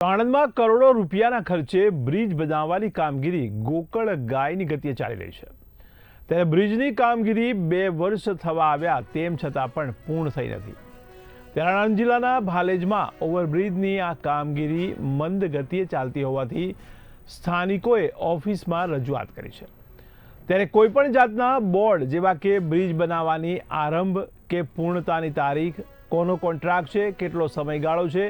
આણંદમાં કરોડો રૂપિયાના ખર્ચે બ્રિજ બનાવવાની કામગીરી ગોકળ ગાયની ગતિએ ચાલી રહી છે। ત્યારે બ્રિજની કામગીરી 2 વર્ષ થવા આવ્યા તેમ છતાં પણ પૂર્ણ થઈ નથી। ત્યારે આણંદ જિલ્લાના ભાલેજમાં ઓવરબ્રિજની આ કામગીરી મંદ ગતિએ ચાલતી હોવાથી સ્થાનિકોએ ઓફિસમાં રજૂઆત કરી છે। ત્યારે કોઈપણ જાતના બોર્ડ જેવા કે બ્રિજ બનાવવાની આરંભ કે પૂર્ણતાની તારીખ, કોનો કોન્ટ્રાક્ટ છે, કેટલો સમયગાળો છે,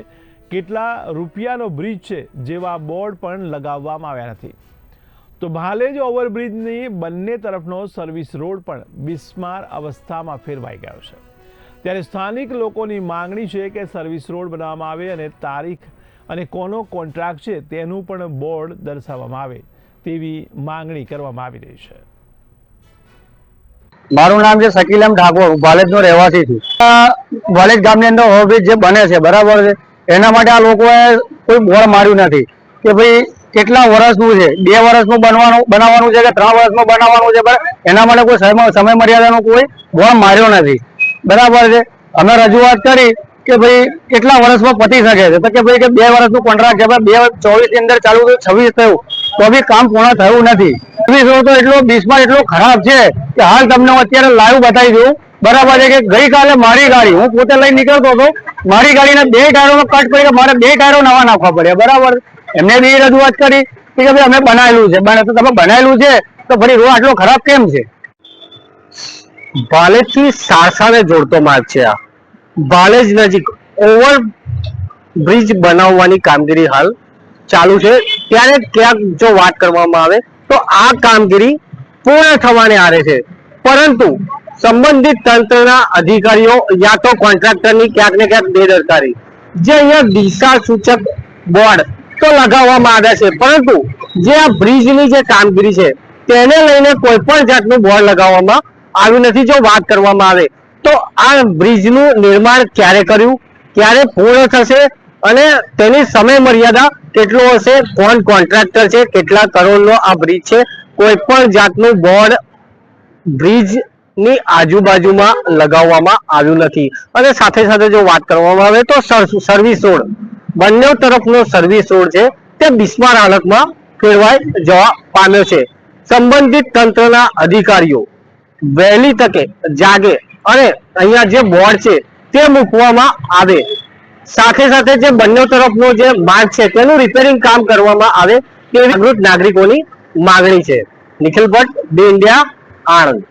કેટલા રૂપિયાનો બ્રિજ છે જેવા બોર્ડ પણ લગાવવામાં આવ્યા નથી। તો ભાલેજ ઓવરબ્રિજની બંને તરફનો સર્વિસ રોડ પણ બિસ્માર અવસ્થામાં ફેરવાઈ ગયો છે। ત્યારે સ્થાનિક લોકોની માંગણી છે કે સર્વિસ રોડ બનાવવામાં આવે અને તારીખ અને કોનો કોન્ટ્રાક્ટ છે તેનું પણ બોર્ડ દર્શાવવામાં આવે તેવી માંગણી કરવામાં આવી રહી છે। મારું નામ છે શકીલ ઠાકોર, ભાલેજનો રહેવાસી છું। ભાલેજ ગામની અંદર ઓવરબ્રિજ જે બને છે બરાબર છે, એના માટે આ લોકોએ કોઈ બોર્ડ માર્યું નથી કે ભાઈ કેટલા વર્ષનું છે, 2 વર્ષનું બનાવવાનું છે કે 3 વર્ષનું બનાવવાનું છે, એના માટે કોઈ સમય મર્યાદાનો કોઈ બોર્ડ માર્યો નથી બરાબર છે। અમે રજૂઆત કરી કે ભાઈ કેટલા વર્ષમાં પતી શકે છે, તો કે ભાઈ કે 2 વર્ષનું કોન્ટ્રાક્ટ છે, 2024 ની અંદર ચાલુ 26 થયું તો બી કામ પૂર્ણ થયું નથી। તો એટલો બિસ્માર એટલો ખરાબ છે કે હાલ તમને અત્યારે લાઈવ બતાવી દઉં બરાબર છે કે ગઈકાલે મારી ગાડી હું પોતે લઈને નીકળતો હતો, મારી ગાડીના 2 ટાયરોમાં કટ પડી, મારે 2 ટાયરો નવા નાખવા પડ્યા બરાબર। એમને બી રજૂઆત કરી કે ભાઈ અમે બનાવેલું છે, તો તમે બનાવેલું છે તો ફરી રોડ આટલો ખરાબ કેમ છે? ભાલેજ થી સારસાને જોડતો માર્ગ છે। આ ભાલેજ નજીક ઓવર બ્રિજ બનાવવાની કામગીરી હાલ ચાલુ છે। ત્યારે ક્યાંક જો વાત કરવામાં આવે તો આ કામગીરી પૂર્ણ થવાને આરે છે, પરંતુ સંબંધિત તંત્રના અધિકારીઓ યા તો કોન્ટ્રાક્ટરની ક્યાંક ને ક્યાંક બેદરકારી, જે અહીંયા દિશા સૂચક બોર્ડ તો લગાવવામાં આવ્યા છે, પરંતુ જે આ બ્રિજની જે કામગીરી છે તેને લઈને કોઈ પણ જાતનું બોર્ડ લગાવવામાં આવ્યું નથી। જો વાત કરવામાં આવે તો આ બ્રિજનું નિર્માણ ક્યારે કર્યું, ક્યારે પૂર્ણ થશે અને તેની સમય મર્યાદા કેટલો હશે, કોણ કોન્ટ્રાક્ટર છે, કેટલા કરોડનો આ બ્રિજ છે, કોઈ પણ જાતનું બોર્ડ બ્રિજની આજુબાજુમાં લગાવવામાં આવ્યું નથી। અને સાથે સાથે જો વાત કરવામાં આવે તો સર્વિસ રોડ, બંને તરફનો સર્વિસ રોડ છે તે બિસ્માર હાલતમાં ફેરવાઈ જવા પામ્યો છે। સંબંધિત તંત્રના અધિકારીઓ વહેલી તકે જાગે અને અહીંયા જે બોર્ડ છે તે મૂકવામાં આવે, સાથે સાથે જે બંને તરફનો જે માર્ગ છે તેનું રિપેરિંગ કામ કરવામાં આવે તેવી જાગૃત નાગરિકોની માંગણી છે। Nikhil Bhatt, D India, Anand.